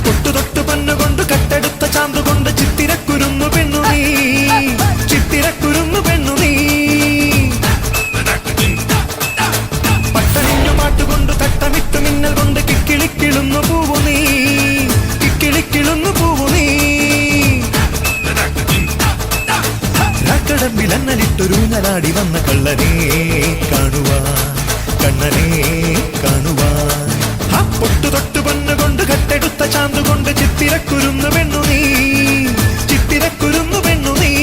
പൊട്ടുതൊട്ട് പൊന്നുകൊണ്ട് കട്ടെടുത്ത ചാന്തുകൊണ്ട് ചിത്തിരക്കുരുന്നു പെണ്ണു നീ, ചിത്തിരക്കുരുന്നു പെണ്ണു നീ. പട്ടണിഞ്ഞു പാട്ടുകൊണ്ട് തട്ടമിട്ട് മിന്നൽ കൊണ്ട് കിക്കിളിക്കിളുന്നു പൂവു നീ, കിക്കിളിക്കിളുന്നു പൂവു നീ. കടമ്പിലന്നലിട്ടൊരൂഞ്ഞലാടി വന്ന കള്ളനെ കാണുവാൻ, കണ്ണനെ കാണുവാൻ. പൊട്ടുതൊട്ട് പൊന്നുകൊണ്ട് കട്ടെടുത്ത ചാന്തുകൊണ്ട് ചിത്തിരക്കുരുന്നു പെണ്ണു നീ, ചിത്തിരക്കുരുന്നു പെണ്ണു നീ.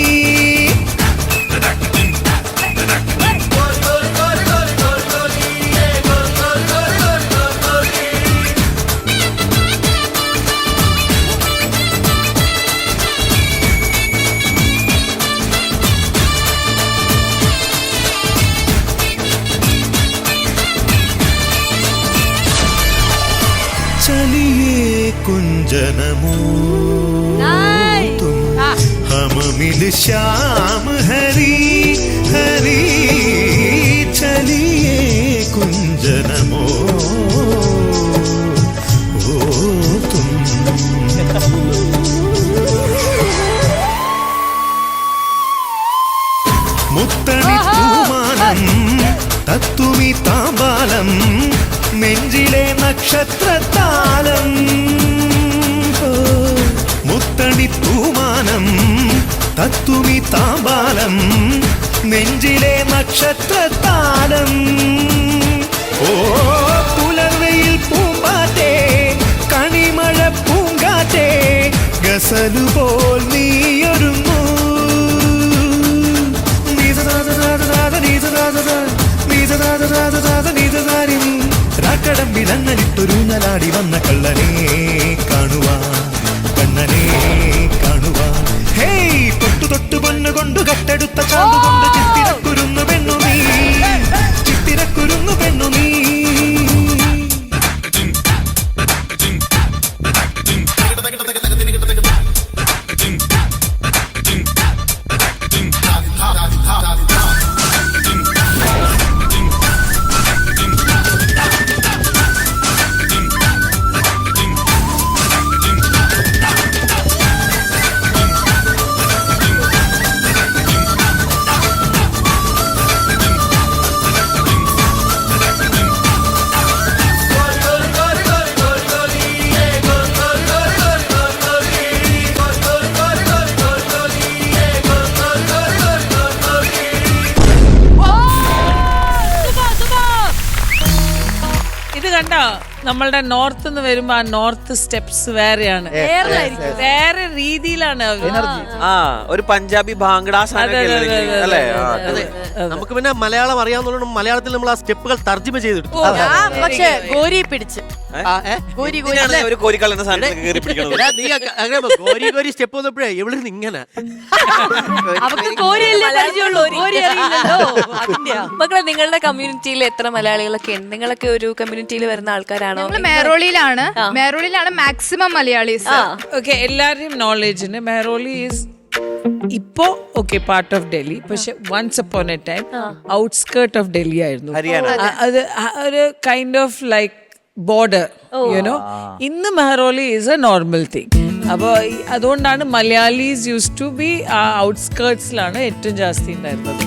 चलिए कुंजनमो तुम हम मिल श्याम हरी हरी. चलिए कुंजनमो तुम. മുത്തണി പൂമാനം തത്തുമി താമ്പാലം നെഞ്ചിലെ നക്ഷത്രത്താലം. മുത്തണി തൂമാനം തത്തുമി താമ്പാലം നെഞ്ചിലെ നക്ഷത്രത്താലം. ഓ പുലർവയിൽ പൂമ്പാറ്റേ കണിമഴ പൂങ്കാറ്റേ ഗസലുപോൽ നീയൊരുങ്ങൂ. കടമ്പിലന്നലിട്ടൊരൂഞ്ഞലാടി വന്ന കള്ളനെ കാണുവാൻ, കണ്ണനെ കാണുവാൻ. ഹേയ് തൊട്ടു പൊന്നുകൊണ്ടു കട്ടെടുത്ത ചാന്തുകൊണ്ട് ചിത്തിരക്കുരുന്നു പെണ്ണു നീ, ചിത്തിരക്കുരുന്നു പെണ്ണു നീ. കണ്ടോ നമ്മളുടെ നോർത്ത് നിന്ന് വരുമ്പോ ആ നോർത്ത് സ്റ്റെപ്സ് വേറെയാണ്, വേറെ രീതിയിലാണ് ഒരു പഞ്ചാബി ഭാംഗഡ അല്ലേ. നമുക്ക് പിന്നെ മലയാളം അറിയാവുന്ന മലയാളത്തിൽ നമ്മൾ ആ സ്റ്റെപ്പുകൾ തർജ്ജമ ചെയ്തെടുത്തു. പക്ഷേ ഗോരി പിടിച്ച് ഒരു കോരിക്കള്ളന്റെ സാധനം കയറി പിടിക്കണം. ഗോരി സ്റ്റെപ്പ് വന്നപ്പോഴേ എവിടെ നിന്ന് ഇങ്ങനെ മക്കളെ നിങ്ങളുടെ കമ്മ്യൂണിറ്റിയിൽ എത്ര മലയാളികളൊക്കെ ഉണ്ട്? നിങ്ങളൊക്കെ ഒരു കമ്മ്യൂണിറ്റിയിൽ വരുന്ന ആൾക്കാരാണോ? മെഹ്റോളിലാണ് മാക്സിമം മലയാളീസ്. ഓക്കെ, എല്ലാവരുടെയും നോളേജിന് മെഹ്റോളി ഈസ് ഇപ്പോ ഓക്കെ പാർട്ട് ഓഫ് ഡൽഹി, പക്ഷെ once upon a time outskirt of Delhi ആയിരുന്നു. അത് ഒരു kind of like border, you know. ഇന്ന് Mehrauli is a normal thing. അപ്പോൾ അതുകൊണ്ടാണ് മലയാളീസ് യൂസ് ടു ബി ആ ഔട്ട്സ്കേർട്സിലാണ് ഏറ്റവും ജാസ്തി ഉണ്ടായിരുന്നത്.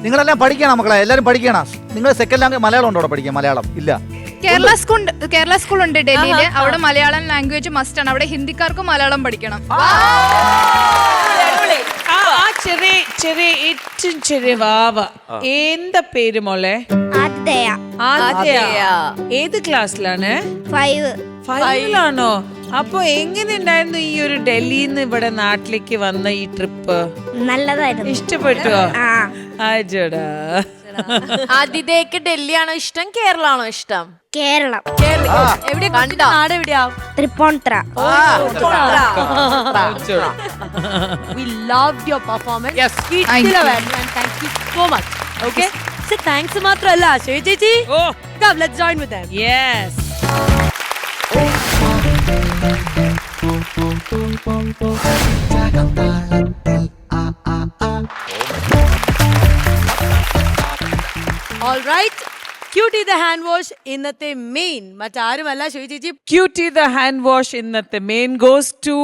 നിങ്ങളെല്ലാം പഠിക്കണം മക്കളെ, എല്ലാവരും പഠിക്കണം. നിങ്ങൾ സെക്കൻഡ് ലാംഗ്വേജ് മലയാളം ഉണ്ടോ പഠിക്കാൻ? മലയാളം ഇല്ല. കേരള സ്കൂൾ ഉണ്ട് ഡൽഹിയില്, അവിടെ മലയാളം ലാംഗ്വേജ് മസ്റ്റ് ആണ്. അവിടെ ഹിന്ദിക്കാർക്ക് മലയാളം പഠിക്കണം. ചെറിയ ഏറ്റവും ചെറിയ വാവ എന്താ പേര് മോളെ? ഏത് ക്ലാസ്സിലാണ്? 5ാണോ? അപ്പൊ എങ്ങനെ ഉണ്ടായിരുന്നു ഈ ഒരു ഡൽഹിന്ന് ഇവിടെ നാട്ടിലേക്ക് വന്ന ഈ ട്രിപ്പ്? നല്ലതായിരുന്നു. ഇഷ്ടപ്പെട്ടോ? ആജോടാ. ആതിഥേയക്ക് ഡൽഹിയാണോ ഇഷ്ടം, കേരളാണോ ഇഷ്ടം? കേരളം. എവിടെ നാട് എവിടെയാ? Tripunithura. We loved your performance. Yes. Thank you so much. Okay. So thanks മാത്രല്ല ശരി ചേച്ചി. Come, let's join with them. Yes. Alright cutie the hand wash ഇന്നത്തെ മെയിൻ മറ്റാരുമല്ല ശോഭ ചേച്ചി. Cutie the hand wash ഇന്നത്തെ main goes to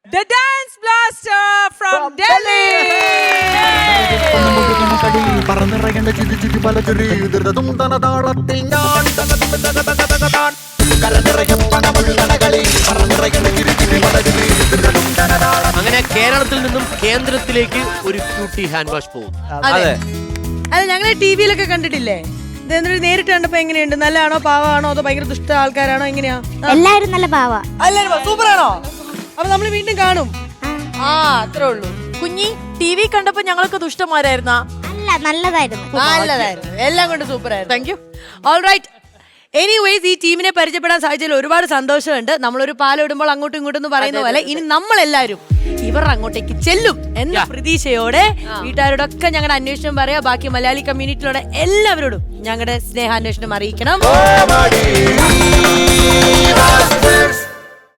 the Dance Blaster from Delhi. പറന്നിറങ്ങേണ്ട ചുറ്റി ചുറ്റി പല ചുരി ധൃതതും തനതാളത്തിൽ ഞാൻ അങ്ങനെ കേരളത്തിൽ നിന്നും കേന്ദ്രത്തിലേക്ക് ഒരു ക്യൂട്ടി ഹാൻഡ് വാഷ് പോകും. അതെ അല്ല ഞങ്ങളെ ടിവിയിലൊക്കെ കണ്ടിട്ടില്ലേ? ഇതെന്തൊരു നേരിട്ട് കണ്ടപ്പോ എങ്ങനെയുണ്ട്? നല്ലതാണോ പാവാണോ അതോ ഭയങ്കര ദുഷ്ട ആൾക്കാരാണോ എങ്ങനെയാ? എല്ലാവരും നല്ല പാവ. സൂപ്പറാണോ? അപ്പൊ നമ്മൾ വീണ്ടും കാണും. ആ അത്രേ ഉള്ളൂ. കുഞ്ഞി ടിവി കണ്ടപ്പോ ഞങ്ങൾക്ക് ദുഷ്ടന്മാരായിരുന്നാ? അല്ല നല്ലതായിരുന്നു. നല്ലതായിരുന്നു, എല്ലാം കൊണ്ട് സൂപ്പർ ആയിരുന്നു. Thank you. ഓൾറൈറ്റ്, എനിവേസ് ഈ ടീമിനെ പരിചയപ്പെടാൻ സാധിച്ചതിൽ ഒരുപാട് സന്തോഷമുണ്ട്. നമ്മളൊരു പാലിടുമ്പോൾ അങ്ങോട്ടും ഇങ്ങോട്ടും എന്ന് പറയുന്ന പോലെ ഇനി നമ്മളെല്ലാരും ഇവർ അങ്ങോട്ടേക്ക് ചെല്ലും എന്ന പ്രതീക്ഷയോടെ വീട്ടുകാരോടൊക്കെ ഞങ്ങളുടെ അന്വേഷണം പറയാ. ബാക്കി മലയാളി കമ്മ്യൂണിറ്റിയിലുള്ള എല്ലാവരോടും ഞങ്ങളുടെ സ്നേഹാന്വേഷണം അറിയിക്കണം.